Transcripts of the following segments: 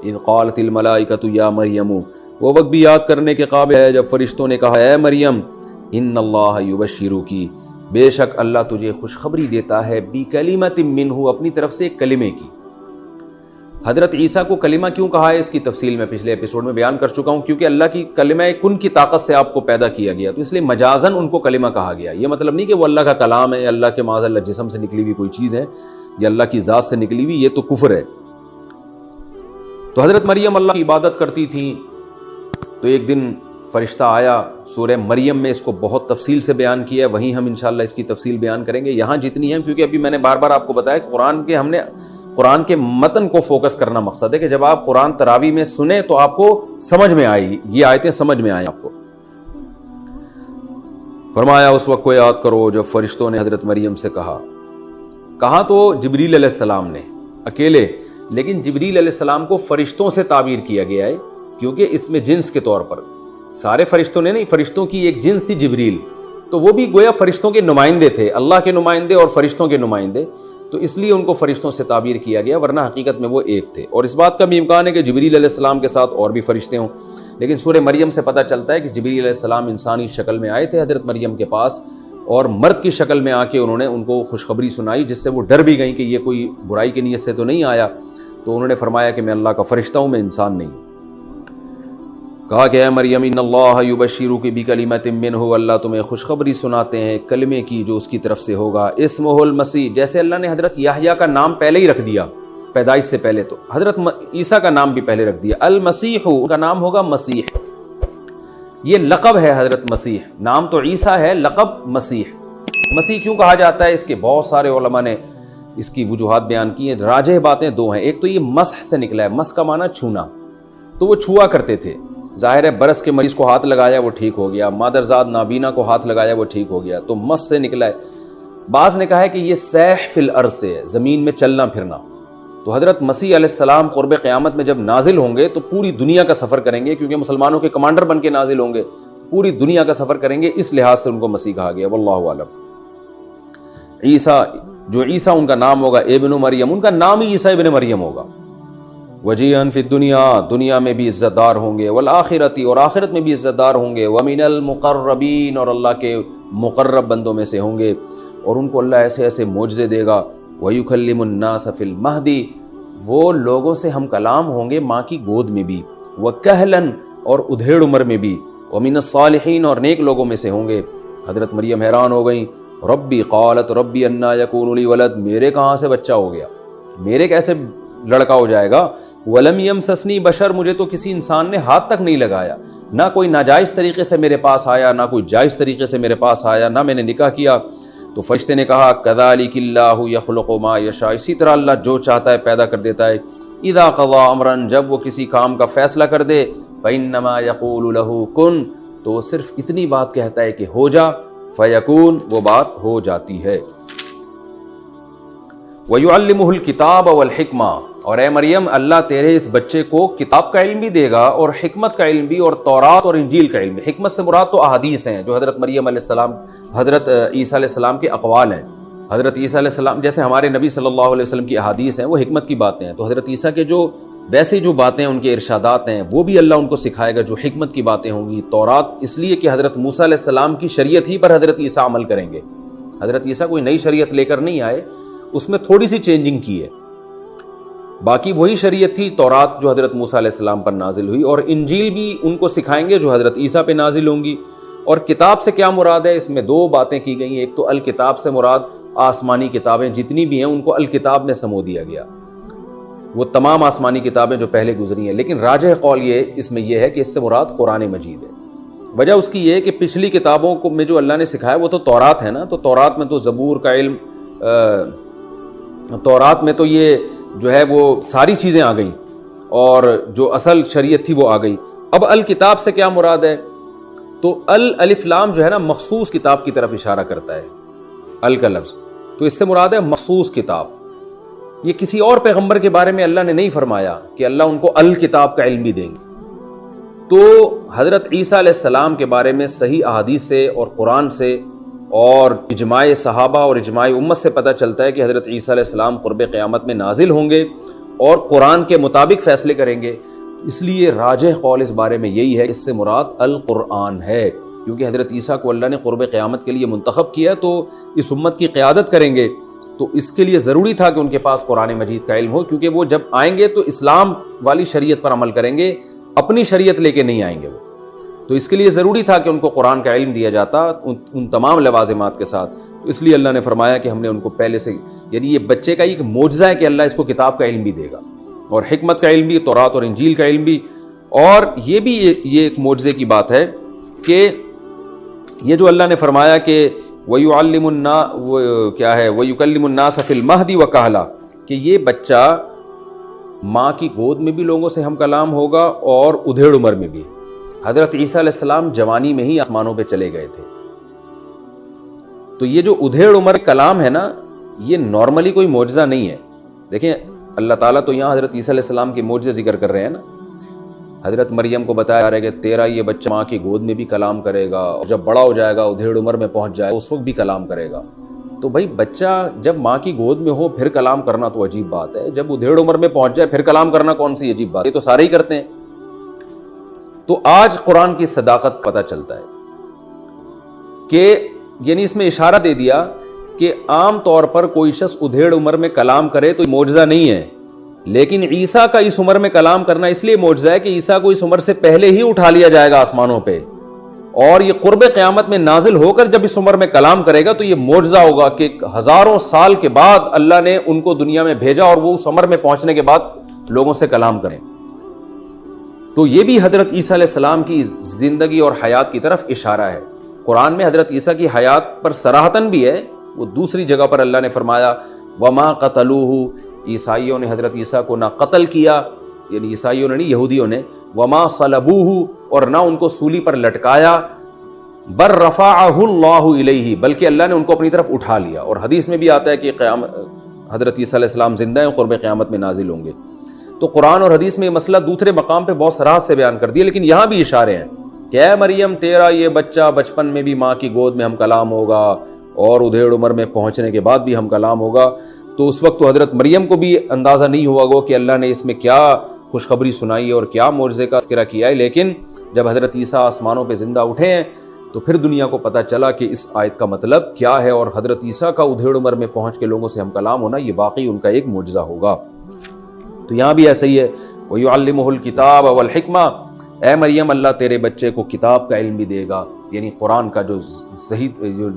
اذ قالت الملائکۃ یا مریم، وہ وقت بھی یاد کرنے کے قابل ہے جب فرشتوں نے کہا اے مریم ان اللہ یبشرکی، بے شک اللہ تجھے خوشخبری دیتا ہے بکلمۃ منہ، اپنی طرف سے ایک کلمے کی۔ حضرت عیسیٰ کو کلمہ کیوں کہا ہے اس کی تفصیل میں پچھلے ایپیسوڈ میں بیان کر چکا ہوں، کیونکہ اللہ کی کلمہ کن کی طاقت سے آپ کو پیدا کیا گیا، تو اس لیے مجازن ان کو کلمہ کہا گیا۔ یہ مطلب نہیں کہ وہ اللہ کا کلام ہے، اللہ کے معاذ اللہ جسم سے نکلی ہوئی کوئی چیز ہے یا اللہ کی ذات سے نکلی ہوئی، یہ تو کفر ہے۔ تو حضرت مریم اللہ کی عبادت کرتی تھیں، تو ایک دن فرشتہ آیا، سورہ مریم میں اس کو بہت تفصیل سے بیان کیا ہے، وہیں ہم انشاءاللہ اس کی تفصیل بیان کریں گے۔ یہاں جتنی ہیں، کیونکہ ابھی میں نے بار بار آپ کو بتایا کہ ہم نے قرآن کے متن کو فوکس کرنا مقصد ہے کہ جب آپ قرآن تراویح میں سنیں تو آپ کو سمجھ میں آئی، یہ آیتیں سمجھ میں آئیں آپ کو۔ فرمایا اس وقت کو یاد کرو جب فرشتوں نے حضرت مریم سے کہا تو جبریل علیہ السلام نے اکیلے، لیکن جبریل علیہ السلام کو فرشتوں سے تعبیر کیا گیا ہے کیونکہ اس میں جنس کے طور پر سارے فرشتوں نے نہیں، فرشتوں کی ایک جنس تھی جبریل، تو وہ بھی گویا فرشتوں کے نمائندے تھے، اللہ کے نمائندے اور فرشتوں کے نمائندے، تو اس لیے ان کو فرشتوں سے تعبیر کیا گیا، ورنہ حقیقت میں وہ ایک تھے۔ اور اس بات کا بھی امکان ہے کہ جبریل علیہ السلام کے ساتھ اور بھی فرشتے ہوں، لیکن سورہ مریم سے پتہ چلتا ہے کہ جبریل علیہ السلام انسانی شکل میں آئے تھے حضرت مریم کے پاس، اور مرد کی شکل میں آ کے انہوں نے ان کو خوشخبری سنائی، جس سے وہ ڈر بھی گئیں کہ یہ کوئی برائی کی نیت سے تو نہیں آیا، تو انہوں نے فرمایا کہ میں اللہ کا فرشتہ ہوں، میں انسان نہیں ہوں۔ کہا کہ اے مریم ان اللہ یبشرک بکلمۃ منہ، اللہ تمہیں خوشخبری سناتے ہیں کلمے کی جو اس کی طرف سے ہوگا، اسمہ المسیح، جیسے اللہ نے حضرت یحییٰ کا نام پہلے ہی رکھ دیا پیدائش سے پہلے، تو حضرت عیسیٰ کا نام بھی پہلے رکھ دیا، المسیح، کا نام ہوگا مسیح، یہ لقب ہے حضرت مسیح، نام تو عیسیٰ ہے، لقب مسیح۔ مسیح کیوں کہا جاتا ہے، اس کے بہت سارے علماء نے اس کی وجوہات بیان کی ہیں، راجح باتیں دو ہیں۔ ایک تو یہ مسح سے نکلا ہے، مسح کا معنی چھونا، تو وہ چھوا کرتے تھے، ظاہر ہے برس کے مریض کو ہاتھ لگایا وہ ٹھیک ہو گیا، مادرزاد نابینا کو ہاتھ لگایا وہ ٹھیک ہو گیا، تو مس سے نکلا ہے۔ بعض نے کہا ہے کہ یہ سیح فی الارض سے ہے، زمین میں چلنا پھرنا، تو حضرت مسیح علیہ السلام قرب قیامت میں جب نازل ہوں گے تو پوری دنیا کا سفر کریں گے، کیونکہ مسلمانوں کے کمانڈر بن کے نازل ہوں گے، پوری دنیا کا سفر کریں گے، اس لحاظ سے ان کو مسیح کہا گیا، واللہ اعلم۔ عیسیٰ، جو عیسیٰ ان کا نام ہوگا ابن مریم، ان کا نام ہی عیسیٰ ابن مریم ہوگا۔ وجیہاً فی الدنیا، دنیا میں بھی عزت دار ہوں گے، والآخرتی، اور آخرت میں بھی عزت دار ہوں گے، ومن المقربین، اور اللہ کے مقرب بندوں میں سے ہوں گے، اور ان کو اللہ ایسے ایسے معجزے دے گا، ویکلم الناس فی المہدی، وہ لوگوں سے ہم کلام ہوں گے ماں کی گود میں بھی، وکہلاً، اور ادھیڑ عمر میں بھی، ومن الصالحین، اور نیک لوگوں میں سے ہوں گے۔ حضرت مریم حیران ہو گئیں، ربی قالت ربی انا یکون لی ولد، میرے کہاں سے بچہ ہو گیا، میرے کیسے لڑکا ہو جائے گا، ولم یمسسنی بشر، مجھے تو کسی انسان نے ہاتھ تک نہیں لگایا، نہ کوئی ناجائز طریقے سے میرے پاس آیا، نہ کوئی جائز طریقے سے میرے پاس آیا، نہ میں نے نکاح کیا۔ تو فرشتے نے کہا کذالک اللہ یخلق ما یشاء، اسی طرح اللہ جو چاہتا ہے پیدا کر دیتا ہے، اذا قضى امرا، جب وہ کسی کام کا فیصلہ کر دے، فانما یقول له کن، تو وہ صرف اتنی بات کہتا ہے کہ ہو جا، فیکون، وہ بات ہو جاتی ہے۔ وَيُعَلِّمُهُ الْكِتَابَ وَالْحِكْمَةَ، اور اے مریم اللہ تیرے اس بچے کو کتاب کا علم بھی دے گا اور حکمت کا علم بھی، اور تورات اور انجیل کا علم بھی۔ حکمت سے مراد تو احادیث ہیں جو حضرت مریم علیہ السلام، حضرت عیسیٰ علیہ السلام کے اقوال ہیں۔ حضرت عیسیٰ علیہ السلام جیسے ہمارے نبی صلی اللہ علیہ وسلم کی احادیث ہیں، وہ حکمت کی باتیں ہیں، تو حضرت عیسیٰ کے جو ویسے جو باتیں ان کے ارشادات ہیں وہ بھی اللہ ان کو سکھائے گا جو حکمت کی باتیں ہوں گی۔ تورات اس لیے کہ حضرت موسیٰ علیہ السلام کی شریعت ہی پر حضرت عیسیٰ عمل کریں گے، حضرت عیسیٰ کوئی نئی شریعت لے کر نہیں آئے، اس میں تھوڑی سی چینجنگ کی ہے، باقی وہی شریعت تھی تورات جو حضرت موسیٰ علیہ السلام پر نازل ہوئی، اور انجیل بھی ان کو سکھائیں گے جو حضرت عیسیٰ پہ نازل ہوں گی۔ اور کتاب سے کیا مراد ہے، اس میں دو باتیں کی گئی ہیں، ایک تو الکتاب سے مراد آسمانی کتابیں جتنی بھی ہیں ان کو الکتاب میں سمو دیا گیا، وہ تمام آسمانی کتابیں جو پہلے گزری ہیں، لیکن راجح قول یہ اس میں یہ ہے کہ اس سے مراد قرآن مجید ہے۔ وجہ اس کی یہ ہے کہ پچھلی کتابوں کو میں جو اللہ نے سکھایا وہ تو تورات ہے نا، تو تورات میں تو زبور کا علم، تورات میں تو یہ جو ہے وہ ساری چیزیں آ گئیں، اور جو اصل شریعت تھی وہ آ گئی۔ اب الکتاب سے کیا مراد ہے، تو الف لام جو ہے نا مخصوص کتاب کی طرف اشارہ کرتا ہے، ال کا لفظ، تو اس سے مراد ہے مخصوص کتاب۔ یہ کسی اور پیغمبر کے بارے میں اللہ نے نہیں فرمایا کہ اللہ ان کو الکتاب کا علم بھی دیں گے۔ تو حضرت عیسیٰ علیہ السلام کے بارے میں صحیح احادیث سے اور قرآن سے اور اجماع صحابہ اور اجماع امت سے پتہ چلتا ہے کہ حضرت عیسیٰ علیہ السلام قرب قیامت میں نازل ہوں گے، اور قرآن کے مطابق فیصلے کریں گے. اس لیے راجح قول اس بارے میں یہی ہے کہ اس سے مراد القرآن ہے، کیونکہ حضرت عیسیٰ کو اللہ نے قرب قیامت کے لیے منتخب کیا تو اس امت کی قیادت کریں گے، تو اس کے لیے ضروری تھا کہ ان کے پاس قرآن مجید کا علم ہو، کیونکہ وہ جب آئیں گے تو اسلام والی شریعت پر عمل کریں گے، اپنی شریعت لے کے نہیں آئیں گے وہ. تو اس کے لیے ضروری تھا کہ ان کو قرآن کا علم دیا جاتا ان تمام لوازمات کے ساتھ. اس لیے اللہ نے فرمایا کہ ہم نے ان کو پہلے سے، یعنی یہ بچے کا ایک معجزہ ہے کہ اللہ اس کو کتاب کا علم بھی دے گا اور حکمت کا علم بھی، تورات اور انجیل کا علم بھی. اور یہ ایک معجزے کی بات ہے کہ یہ جو اللہ نے فرمایا کہ وَيُعَلِّمُ النَّاسَ کیا ہے وَيُكَلِّمُ النَّاسَ فِي الْمَهْدِ وَكَهْلًا، کہ یہ بچہ ماں کی گود میں بھی لوگوں سے ہم کلام ہوگا اور ادھیڑ عمر میں بھی. حضرت عیسیٰ علیہ السلام جوانی میں ہی آسمانوں پہ چلے گئے تھے، تو یہ جو ادھیڑ عمر کلام ہے نا، یہ نارملی کوئی معجزہ نہیں ہے. دیکھیں اللہ تعالیٰ تو یہاں حضرت عیسیٰ علیہ السلام کے معجزے ذکر کر رہے ہیں نا. حضرت مریم کو بتایا جا رہا ہے کہ تیرا یہ بچہ ماں کی گود میں بھی کلام کرے گا، اور جب بڑا ہو جائے گا ادھیڑ عمر میں پہنچ جائے گا اس وقت بھی کلام کرے گا. تو بھائی بچہ جب ماں کی گود میں ہو پھر کلام کرنا تو عجیب بات ہے، جب ادھیڑ عمر میں پہنچ جائے پھر کلام کرنا کون سی عجیب بات ہے، یہ تو سارے ہی کرتے ہیں. تو آج قرآن کی صداقت پتہ چلتا ہے کہ یعنی اس میں اشارہ دے دیا کہ عام طور پر کوئی شخص ادھیڑ عمر میں کلام کرے تو معجزہ نہیں ہے، لیکن عیسیٰ کا اس عمر میں کلام کرنا اس لیے معجزہ ہے کہ عیسیٰ کو اس عمر سے پہلے ہی اٹھا لیا جائے گا آسمانوں پہ، اور یہ قرب قیامت میں نازل ہو کر جب اس عمر میں کلام کرے گا تو یہ معجزہ ہوگا کہ ہزاروں سال کے بعد اللہ نے ان کو دنیا میں بھیجا اور وہ اس عمر میں پہنچنے کے بعد لوگوں سے کلام کریں. تو یہ بھی حضرت عیسیٰ علیہ السلام کی زندگی اور حیات کی طرف اشارہ ہے. قرآن میں حضرت عیسیٰ کی حیات پر صراحتاً بھی ہے، وہ دوسری جگہ پر اللہ نے فرمایا وَمَا قَتَلُوهُ، عیسائیوں نے حضرت عیسیٰ کو نہ قتل کیا، یعنی عیسائیوں نے نہیں یہودیوں نے، وَمَا صَلَبُوهُ، اور نہ ان کو سولی پر لٹکایا، بَلْ رَفَعَهُ اللَّهُ إِلَيْهِ، بلکہ اللہ نے ان کو اپنی طرف اٹھا لیا. اور حدیث میں بھی آتا ہے کہ حضرت عیسیٰ علیہ السلام زندہ ہیں، قرب قیامت میں نازل ہوں گے. تو قرآن اور حدیث میں یہ مسئلہ دوسرے مقام پہ بہت صراحت سے بیان کر دیا، لیکن یہاں بھی اشارے ہیں کہ اے مریم تیرا یہ بچہ بچپن میں بھی ماں کی گود میں ہم کلام ہوگا اور ادھیڑ عمر میں پہنچنے کے بعد بھی ہم کلام ہوگا. تو اس وقت تو حضرت مریم کو بھی اندازہ نہیں ہوا گو کہ اللہ نے اس میں کیا خوشخبری سنائی اور کیا معجزے کا تذکرہ کیا ہے، لیکن جب حضرت عیسیٰ آسمانوں پہ زندہ اٹھے ہیں تو پھر دنیا کو پتہ چلا کہ اس آیت کا مطلب کیا ہے، اور حضرت عیسیٰ کا ادھیڑ عمر میں پہنچ کے لوگوں سے ہم کلام ہونا یہ واقعی ان کا ایک معجزہ ہوگا. تو یہاں بھی ایسا ہی ہے وَيُعَلِّمُهُ الْكِتَابَ وَالْحِكْمَةَ، اے مریم اللہ تیرے بچے کو کتاب کا علم بھی دے گا، یعنی قرآن کا جو صحیح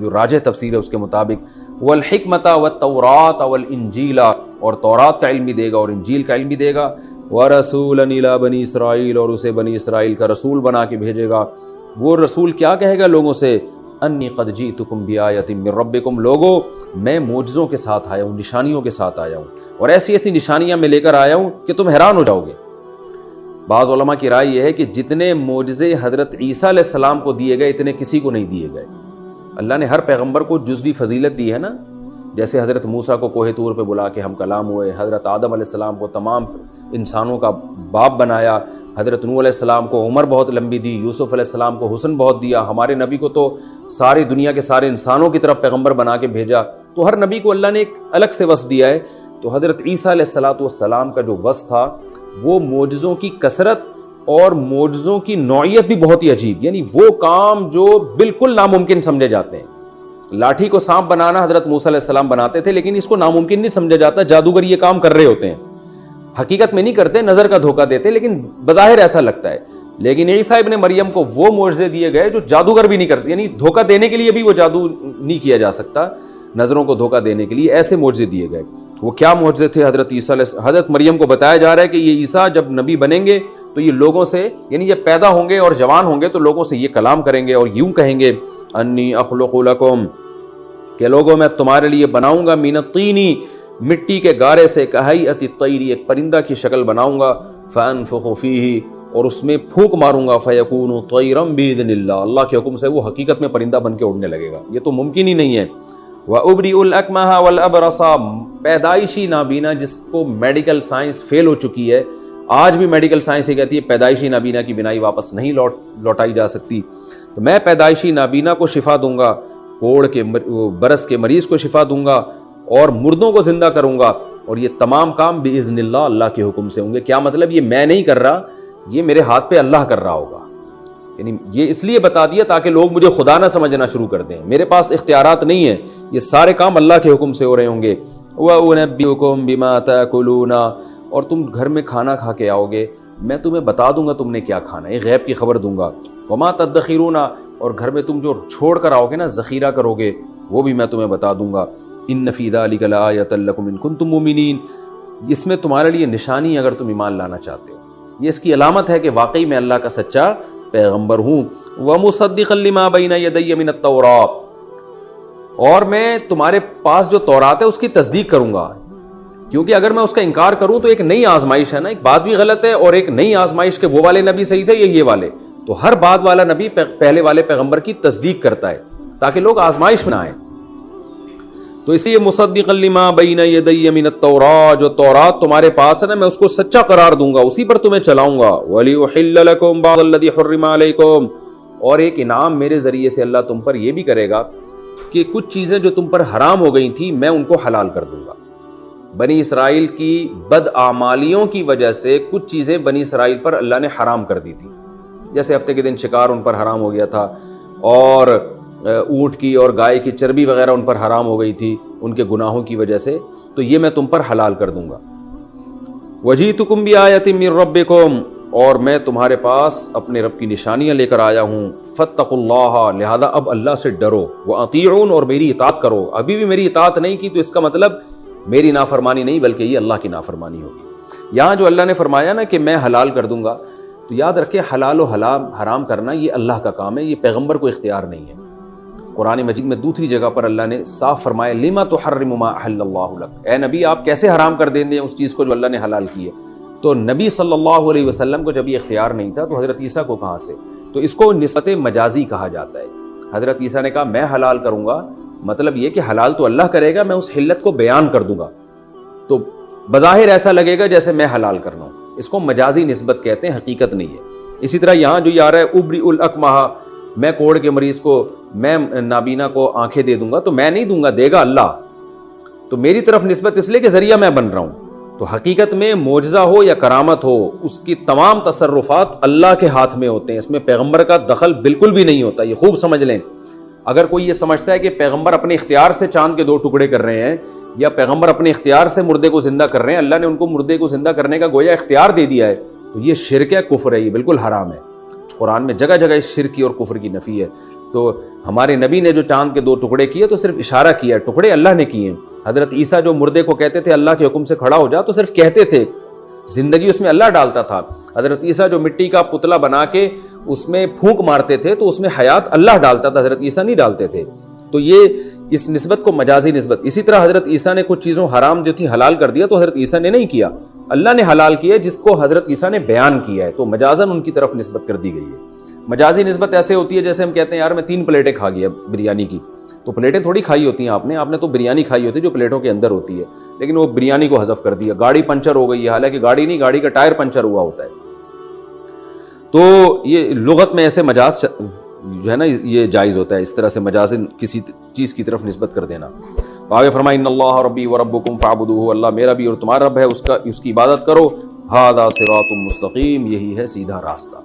جو راجح تفسیر ہے اس کے مطابق، وَالْحِكْمَةَ وَالتَّوْرَاةَ وَالْإِنْجِيلَ، اور تورات کا علم بھی دے گا اور انجیل کا علم بھی دے گا، وَرَسُولًا إِلَىٰ بَنِي إِسْرَائِيلَ، اور اسے بنی اسرائیل کا رسول بنا کے بھیجے گا. وہ رسول کیا کہے گا لوگوں سے، انی قد جئتکم بآیۃ من ربکم، لوگو میں معجزوں کے ساتھ آیا ہوں، نشانیوں کے ساتھ آیا ہوں، اور ایسی ایسی نشانیاں میں لے کر آیا ہوں کہ تم حیران ہو جاؤ گے. بعض علماء کی رائے یہ ہے کہ جتنے معجزے حضرت عیسیٰ علیہ السلام کو دیے گئے اتنے کسی کو نہیں دیے گئے. اللہ نے ہر پیغمبر کو جزوی فضیلت دی ہے نا، جیسے حضرت موسیٰ کو کوہ طور پہ بلا کے ہم کلام ہوئے، حضرت آدم علیہ السلام کو تمام انسانوں کا باپ بنایا، حضرت نوح علیہ السلام کو عمر بہت لمبی دی، یوسف علیہ السلام کو حسن بہت دیا، ہمارے نبی کو تو ساری دنیا کے سارے انسانوں کی طرف پیغمبر بنا کے بھیجا. تو ہر نبی کو اللہ نے ایک الگ سے وصف دیا ہے. تو حضرت عیسیٰ علیہ السلام کا جو وصف تھا وہ معجزوں کی کثرت اور معجزوں کی نوعیت بھی بہت ہی عجیب، یعنی وہ کام جو بالکل ناممکن سمجھے جاتے ہیں. لاٹھی کو سانپ بنانا حضرت موسیٰ علیہ السلام بناتے تھے، لیکن اس کو ناممکن نہیں سمجھا جاتا، جادوگر یہ کام کر رہے ہوتے ہیں، حقیقت میں نہیں کرتے، نظر کا دھوکہ دیتے، لیکن بظاہر ایسا لگتا ہے. لیکن عیسیٰ ابن مریم کو وہ معجزے دیے گئے جو جادوگر بھی نہیں کرتے، یعنی دھوکہ دینے کے لیے بھی وہ جادو نہیں کیا جا سکتا، نظروں کو دھوکہ دینے کے لیے ایسے معجزے دیے گئے. وہ کیا معجزے تھے؟ حضرت مریم کو بتایا جا رہا ہے کہ یہ عیسیٰ جب نبی بنیں گے تو یہ لوگوں سے، یعنی جب پیدا ہوں گے اور جوان ہوں گے تو لوگوں سے یہ کلام کریں گے اور یوں کہیں گے انی اخلق لکم، کہ لوگوں میں تمہارے لیے بناؤں گا من الطین، مٹی کے گارے سے، کہیئۃ الطیر، ایک پرندہ کی شکل بناؤں گا، فانفخ فیہ، اور اس میں پھونک ماروں گا، فیکون طیرا باذن اللہ، اللہ کے حکم سے وہ حقیقت میں پرندہ بن کے اڑنے لگے گا. یہ تو ممکن ہی نہیں ہے. وَأُبْرِئُ الْأَكْمَحَ وَالْأَبْرَصَ، پیدائشی نابینا جس کو میڈیکل سائنس فیل ہو چکی ہے، آج بھی میڈیکل سائنس یہ کہتی ہے پیدائشی نابینا کی بینائی واپس نہیں لوٹائی جا سکتی، تو میں پیدائشی نابینا کو شفا دوں گا، کوڑ کے برس کے مریض کو شفا دوں گا، اور مردوں کو زندہ کروں گا، اور یہ تمام کام باذن اللہ اللہ کے حکم سے ہوں گے. کیا مطلب؟ یہ میں نہیں کر رہا, یہ میرے ہاتھ پہ اللہ کر رہا ہوگا. یعنی یہ اس لیے بتا دیا تاکہ لوگ مجھے خدا نہ سمجھنا شروع کر دیں. میرے پاس اختیارات نہیں ہیں, یہ سارے کام اللہ کے حکم سے ہو رہے ہوں گے. وَأُنَبِّئُكُم بِمَا تَأْكُلُونَ, اور تم گھر میں کھانا کھا کے آؤ گے, میں تمہیں بتا دوں گا تم نے کیا کھانا ہے, غیب کی خبر دوں گا. وَمَا تَدَّخِرُونَ, اور گھر میں تم جو چھوڑ کر آؤ گے نا, ذخیرہ کرو گے, وہ بھی میں تمہیں بتا دوں گا. إِنَّ فِي ذَلِكَ لَآيَةً لَكُمْ إِن كُنتُم مُؤْمِنِينَ, اس میں تمہارے لیے نشانی اگر تم ایمان لانا چاہتے ہو. یہ اس کی علامت ہے کہ واقعی میں اللہ کا سچا پیغمبر ہوں. وَمُصَدِّقًا لِمَا بَيْنَ يَدَيَّ مِنَ التَّوْرَاةِ, اور میں تمہارے پاس جو تورات ہے اس کی تصدیق کروں گا. کیونکہ اگر میں اس کا انکار کروں تو ایک نئی آزمائش ہے نا, ایک بات بھی غلط ہے, اور ایک نئی آزمائش کے وہ والے نبی صحیح تھے یا یہ والے. تو ہر بات والا نبی پہلے والے پیغمبر کی تصدیق کرتا ہے تاکہ لوگ آزمائش میں نہ آئیں. تو اسی لیے مصدقا لما بین یدی من التوراۃ, جو تورات تمہارے پاس ہے نا, میں اس کو سچا قرار دوں گا, اسی پر تمہیں چلاؤں گا. وَلِأُحِلَّ لَكُمْ بَعْضَ الَّذِي حُرِّمَ عَلَيْكُمْ, اور ایک انعام میرے ذریعے سے اللہ تم پر یہ بھی کرے گا کہ کچھ چیزیں جو تم پر حرام ہو گئی تھیں میں ان کو حلال کر دوں گا. بنی اسرائیل کی بدعمالیوں کی وجہ سے کچھ چیزیں بنی اسرائیل پر اللہ نے حرام کر دی تھی, جیسے ہفتے کے دن شکار ان پر حرام ہو گیا تھا, اور اونٹ کی اور گائے کی چربی وغیرہ ان پر حرام ہو گئی تھی ان کے گناہوں کی وجہ سے, تو یہ میں تم پر حلال کر دوں گا. وَجِئْتُكُمْ بِآيَةٍ مِّن رَبِّكُمْ, اور میں تمہارے پاس اپنے رب کی نشانیاں لے کر آیا ہوں. فَاتَّقُوا اللَّهَ, لہذا اب اللہ سے ڈرو. وَأَطِيعُونِ, اور میری اطاعت کرو. ابھی بھی میری اطاعت نہیں کی تو اس کا مطلب میری نافرمانی نہیں بلکہ یہ اللہ کی نافرمانی ہوگی. یہاں جو اللہ نے فرمایا نا کہ میں حلال کر دوں گا, تو یاد رکھے حلال و حرام کرنا یہ اللہ کا کام ہے, یہ پیغمبر کو اختیار نہیں ہے. قرآن مجید میں دوسری جگہ پر اللہ نے صاف فرمایا لِمَ تُحَرِّمُ مَا أَحَلَّ اللَّهُ لَكَ, اے نبی آپ کیسے حرام کر دیں گے اس چیز کو جو اللہ نے حلال کی ہے. تو نبی صلی اللہ علیہ وسلم کو جب یہ اختیار نہیں تھا تو حضرت عیسیٰ کو کہاں سے, تو اس کو نسبت مجازی کہا جاتا ہے. حضرت عیسیٰ نے کہا میں حلال کروں گا, مطلب یہ کہ حلال تو اللہ کرے گا, میں اس حلت کو بیان کر دوں گا, تو بظاہر ایسا لگے گا جیسے میں حلال کرنا ہوں. اس کو مجازی نسبت کہتے ہیں, حقیقت نہیں ہے. اسی طرح یہاں جو یہ آ رہا ہے ابری الاکمہ, میں کوڑ کے مریض کو, میں نابینا کو آنکھیں دے دوں گا, تو میں نہیں دوں گا, دے گا اللہ. تو میری طرف نسبت اس لیے کہ ذریعہ میں بن رہا ہوں. تو حقیقت میں معجزہ ہو یا کرامت ہو, اس کی تمام تصرفات اللہ کے ہاتھ میں ہوتے ہیں, اس میں پیغمبر کا دخل بالکل بھی نہیں ہوتا. یہ خوب سمجھ لیں. اگر کوئی یہ سمجھتا ہے کہ پیغمبر اپنے اختیار سے چاند کے 2 ٹکڑے کر رہے ہیں, یا پیغمبر اپنے اختیار سے مردے کو زندہ کر رہے ہیں, اللہ نے ان کو مردے کو زندہ کرنے کا گویا اختیار دے دیا ہے, تو یہ شرک ہے, کفر ہے, یہ بالکل حرام ہے. قرآن میں جگہ جگہ اس شرک کی اور کفر کی نفی ہے. تو ہمارے نبی نے جو چاند کے 2 ٹکڑے کیے تو صرف اشارہ کیا ہے, ٹکڑے اللہ نے کیے ہیں. حضرت عیسیٰ جو مردے کو کہتے تھے اللہ کے حکم سے کھڑا ہو جا, تو صرف کہتے تھے, زندگی اس میں اللہ ڈالتا تھا. حضرت عیسیٰ جو مٹی کا پتلا بنا کے اس میں پھونک مارتے تھے تو اس میں حیات اللہ ڈالتا تھا, حضرت عیسیٰ نہیں ڈالتے تھے. تو یہ اس نسبت کو مجازی نسبت. اسی طرح حضرت عیسیٰ نے کچھ چیزوں حرام جو تھی حلال کر دیا, تو حضرت عیسیٰ نے نہیں کیا, اللہ نے حلال کیا جس کو حضرت عیسیٰ نے بیان کیا ہے, تو مجازاً ان کی طرف نسبت کر دی گئی ہے. مجازی نسبت ایسے ہوتی ہے جیسے ہم کہتے ہیں یار میں 3 پلیٹیں کھا گیا بریانی کی, تو پلیٹیں تھوڑی کھائی ہوتی ہیں آپ نے تو بریانی کھائی ہوتی ہے جو پلیٹوں کے اندر ہوتی ہے, لیکن وہ بریانی کو حذف کر دیا. گاڑی پنچر ہو گئی ہے, حالانکہ گاڑی نہیں, گاڑی کا ٹائر پنچر ہوا ہوتا ہے. تو یہ لغت میں ایسے مجاز جو ہے نا یہ جائز ہوتا ہے, اس طرح سے مجازن کسی چیز کی طرف نسبت کر دینا. آگے فرمایا ان اللہ ربی وربکم فاعبدوہ, اللہ میرا بھی اور تمہارا رب ہے, اس کی عبادت کرو. ھذا صراط مستقیم, یہی ہے سیدھا راستہ.